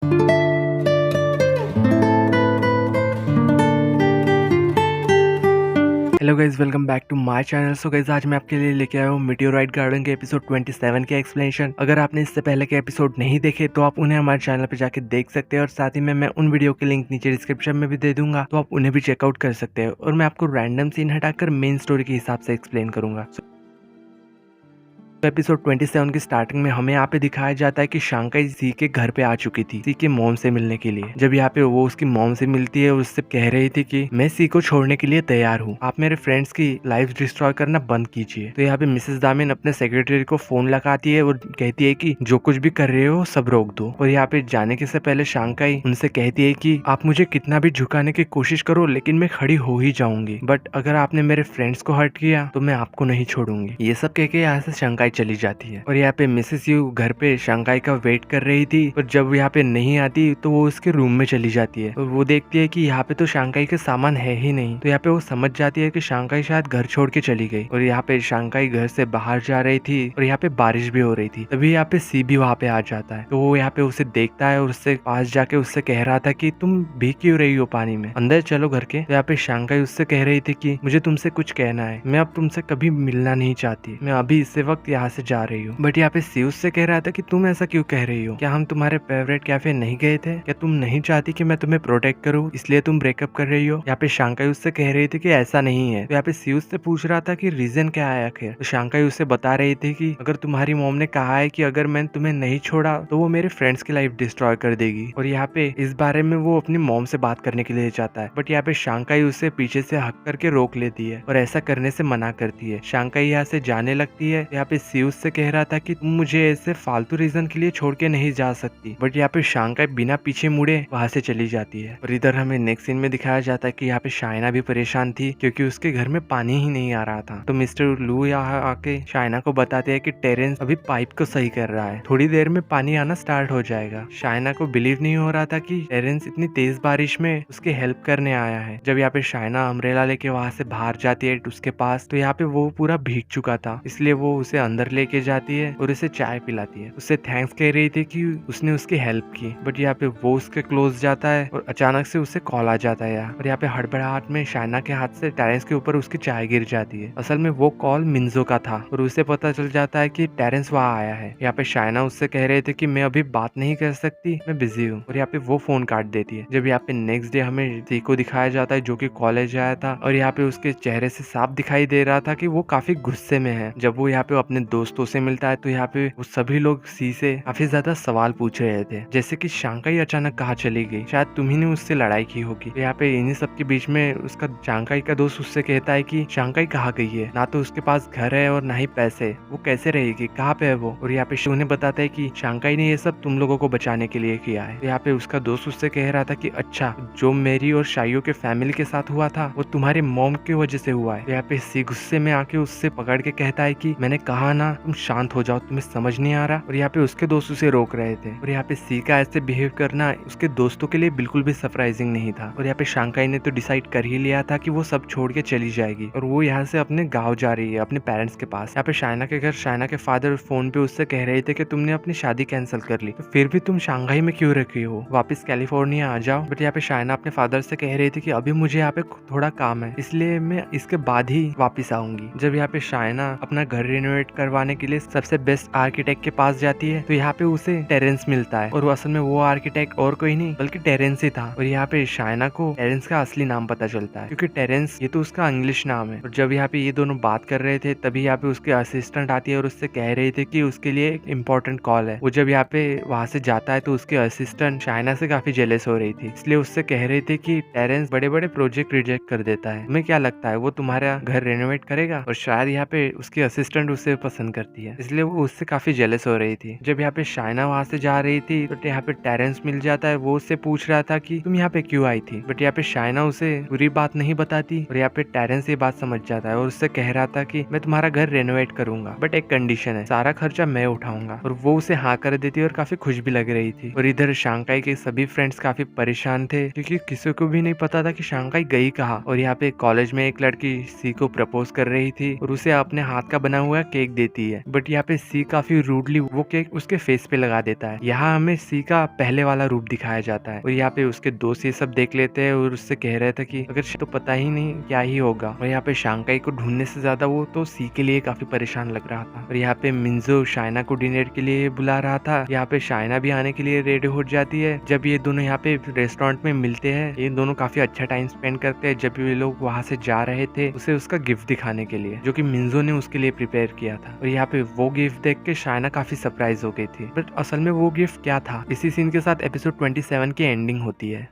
Hello guys, welcome back to my channel. So guys, आज मैं आपके लिए लेके आया हूँ मीटियोराइट गार्डन के एपिसोड 27 के एक्सप्लेनेशन। अगर आपने इससे पहले के एपिसोड नहीं देखे तो आप उन्हें हमारे चैनल पे जाके देख सकते हैं, और साथ ही में मैं उन वीडियो के लिंक नीचे डिस्क्रिप्शन में भी दे दूंगा, तो आप उन्हें भी चेकआउट कर सकते हैं। और मैं आपको रैंडम सीन हटाकर मेन स्टोरी के हिसाब से एक्सप्लेन करूंगा। एपिसोड 27 की स्टार्टिंग में हमें यहाँ पे दिखाया जाता है कि शांकाई सी के घर पे आ चुकी थी सी के मॉम से मिलने के लिए। जब यहाँ पे वो उसकी मॉम से मिलती है, उससे कह रही थी कि मैं सी को छोड़ने के लिए तैयार हूँ, आप मेरे फ्रेंड्स की लाइफ डिस्ट्रॉय करना बंद कीजिए। तो यहाँ पे मिसेस दामिन अपने सेक्रेटरी को फोन लगाती है और कहती है कि जो कुछ भी कर रहे हो सब रोक दो। और यहाँ पे जाने के से पहले शांकाई उनसे कहती है कि आप मुझे कितना भी झुकाने की कोशिश करो, लेकिन मैं खड़ी हो ही जाऊंगी, बट अगर आपने मेरे फ्रेंड्स को हर्ट किया तो मैं आपको नहीं छोड़ूंगी। ये सब कह के यहाँ से शांकाई चली जाती है। और यहाँ पे मिसेस यू घर पे शांकाई का वेट कर रही थी, और जब यहाँ पे नहीं आती तो वो उसके रूम में चली जाती है। और वो देखती है कि यहाँ पे तो शांकाई के सामान है ही नहीं। तो यहाँ पे वो समझ जाती है कि शांकाई शायद घर छोड़ के चली गई। और यहाँ पे शांकाई घर से बाहर जा रही थी, और यहाँ पे बारिश भी हो रही थी। तभी यहाँ पे सी भी वहाँ पे आ जाता है। तो वो यहाँ पे उसे देखता है और उससे पास जाके उससे कह रहा था कि तुम भीग क्यों रही हो पानी में, अंदर चलो घर के। तो यहाँ पे शांकाई उससे कह रही थी कि मुझे तुमसे कुछ कहना है, मैं अब तुमसे कभी मिलना नहीं चाहती, मैं अभी इसी वक्त यहाँ से जा रही हूँ। बट यहाँ पे सी उससे कह रहा था कि तुम ऐसा क्यों कह रही हो, क्या हम तुम्हारे फेवरेट कैफे नहीं गए थे, क्या तुम नहीं चाहती कि मैं तुम्हें प्रोटेक्ट करूँ, इसलिए तुम ब्रेकअप कर रही हो। यहाँ पे शांकाई उससे कह रही थी कि ऐसा नहीं है। तो यहाँ पे सी उससे पूछ रहा था कि रीजन क्या है आखिर। तो शांकाई उससे बता रही थी कि अगर तुम्हारी मॉम ने कहा है कि अगर मैं तुम्हें नहीं छोड़ा तो वो मेरे फ्रेंड्स की लाइफ डिस्ट्रॉय कर देगी। और यहाँ पे इस बारे में वो अपनी मॉम से बात करने के लिए चाहता है, बट यहाँ पे शांकाई उसे पीछे से हक करके रोक लेती है और ऐसा करने से मना करती है। शांकाई यहाँ से जाने लगती है। यहाँ पे सी उससे कह रहा था कि तुम मुझे ऐसे फालतू रीजन के लिए छोड़ के नहीं जा सकती, बट यहाँ पे शांकाई बिना पीछे मुड़े वहां से चली जाती है। और इधर हमें नेक्स्ट सीन में दिखाया जाता है कि यहाँ पे शाइना भी परेशान थी, क्योंकि उसके घर में पानी ही नहीं आ रहा था। तो मिस्टर लू यहाँ आके शाइना को बताते हैं कि टेरेंस अभी पाइप को सही कर रहा है, थोड़ी देर में पानी आना स्टार्ट हो जाएगा। शाइना को बिलीव नहीं हो रहा था कि टेरेंस इतनी तेज बारिश में उसकी हेल्प करने आया है। जब यहाँ पे शाइना अम्ब्रेला लेके वहां से बाहर जाती है उसके पास, तो यहाँ पे वो पूरा भीग चुका था, इसलिए वो उसे अंदर लेके जाती है और उसे चाय पिलाती है। उससे थैंक्स कह रही थी कि उसने उसकी हेल्प की। बट यहाँ पे वो उसके क्लोज जाता है और अचानक से उसे कॉल आ जाता है और यहाँ पे हड़बड़ाहट में शाइना के हाथ से टेरेंस के ऊपर उसकी चाय गिर जाती है। असल में वो कॉल मिन्जो का था और उसे पता चल जाता है कि टेरेंस वहाँ आया है। यहाँ पे शाइना उससे कह रहे थे कि मैं अभी बात नहीं कर सकती, मैं बिजी हूँ, और यहाँ पे वो फोन काट देती है। जब यहाँ पे नेक्स्ट डे हमें सी को दिखाया जाता है जो कि कॉलेज आया था, और यहाँ पे उसके चेहरे से साफ दिखाई दे रहा था कि वो काफी गुस्से में है। जब वो यहाँ पे अपने दोस्तों से मिलता है तो यहाँ पे वो सभी लोग सी से काफी ज्यादा सवाल पूछ रहे थे, जैसे कि शांकाई अचानक कहाँ चली गई, शायद तुम्ही ने उससे लड़ाई की होगी। यहाँ पे इन्हीं सब के बीच में उसका शांकाई का दोस्त उससे कहता है कि शांकाई कहाँ गई है, ना तो उसके पास घर है और ना ही पैसे, वो कैसे रहेगी, कहाँ पे है वो। और यहाँ पे उन्हें बताता है कि शांकाई ने ये सब तुम लोगों को बचाने के लिए किया है। यहाँ पे उसका दोस्त उससे कह रहा था कि अच्छा, जो मेरी और शाइयो के फैमिली के साथ हुआ था वो तुम्हारी मॉम की वजह से हुआ है। यहाँ पे सी गुस्से में आके उससे पकड़ के कहता है कि मैंने कहा ना तुम शांत हो जाओ, तुम्हें समझ नहीं आ रहा। और यहाँ पे उसके दोस्त उसे रोक रहे थे, और यहाँ पे सी का ऐसे बिहेव करना उसके दोस्तों के लिए बिल्कुल भी सरप्राइजिंग नहीं था। और यहाँ पे शांकाई ने तो डिसाइड कर ही लिया था कि वो सब छोड़ के चली जाएगी और वो यहाँ से अपने गाँव जा रही है, अपने पेरेंट्स के पास। यहाँ पे शाइना के घर शाइना के फादर फोन पे उससे कह रहे थे कि तुमने अपनी शादी कैंसिल कर ली, तो फिर भी तुम शंघाई में क्यों रखी हो, वापस कैलिफोर्निया आ जाओ। बट यहाँ पे शाइना अपने फादर से कह रही थी कि अभी मुझे यहाँ पे थोड़ा काम है, इसलिए मैं इसके बाद ही वापस आऊंगी। जब यहाँ पे शाइना अपना घर रिनोवेट करवाने के लिए सबसे बेस्ट आर्किटेक्ट के पास जाती है, तो यहाँ पे उसे टेरेंस मिलता है, और वो असल में वो आर्किटेक्ट और कोई नहीं बल्कि टेरेंस ही था। और यहाँ पे शाइना को टेरेंस का असली नाम पता चलता है, क्योंकि टेरेंस ये तो उसका इंग्लिश नाम है। और जब यहाँ पे ये दोनों बात कर रहे थे तभी यहाँ पे उसके असिस्टेंट आती है और उससे कह रही थी कि उसके लिए एक इम्पोर्टेंट कॉल है। वो जब यहाँ पे वहां से जाता है तो उसके असिस्टेंट शाइना से काफी जेलस हो रही थी, इसलिए उससे कह रही थी कि टेरेंस बड़े बड़े प्रोजेक्ट रिजेक्ट कर देता है, तुम्हें क्या लगता है वो तुम्हारा घर रेनोवेट करेगा। और शायद यहाँ पे उसकी असिस्टेंट उसे पसंद करती है, इसलिए वो उससे काफी जेलस हो रही थी। जब यहाँ पे शाइना वहां से जा रही थी तो यहाँ पे टेरेंस मिल जाता है, वो उससे पूछ रहा था कि तुम यहाँ पे क्यों आई थी। बट यहाँ पे शाइना उसे पूरी बात नहीं बताती, और यहाँ पे टेरेंस ये बात समझ जाता है और उससे कह रहा था कि मैं तुम्हारा घर रेनोवेट करूंगा, बट एक कंडीशन है, सारा खर्चा मैं उठाऊंगा। और वो उसे हाँ कर देती और काफी खुश भी लग रही थी। और इधर शांघाई के सभी फ्रेंड्स काफी परेशान थे, क्योंकि किसी को भी नहीं पता था कि शांघाई गई कहाँ। और यहाँ पे कॉलेज में एक लड़की सी को प्रपोज कर रही थी और उसे अपने हाथ का बना हुआ केक देती है, बट यहाँ पे सी काफी रूडली वो केक उसके फेस पे लगा देता है। यहाँ हमें सी का पहले वाला रूप दिखाया जाता है और यहाँ पे उसके दोस्त ये सब देख लेते हैं और उससे कह रहे थे कि अगर तो पता ही नहीं क्या ही होगा। और यहाँ पे शांकाई को ढूंढने से ज्यादा वो तो सी के लिए काफी परेशान लग रहा था। और यहाँ पे मिंजो शाइना को डिनर के लिए बुला रहा था। यहाँ पे शाइना भी आने के लिए रेडी हो जाती है। जब ये दोनों यहाँ पे रेस्टोरेंट में मिलते हैं, ये दोनों काफी अच्छा टाइम स्पेंड करते हैं। जब ये लोग वहां से जा रहे थे उसे उसका गिफ्ट दिखाने के लिए, जो कि मिंजो ने उसके लिए प्रिपेयर किया था। और यहाँ पे वो गिफ्ट देख के शाइना काफी सरप्राइज हो गई थी, बट असल में वो गिफ्ट क्या था। इसी सीन के साथ एपिसोड 27 की एंडिंग होती है।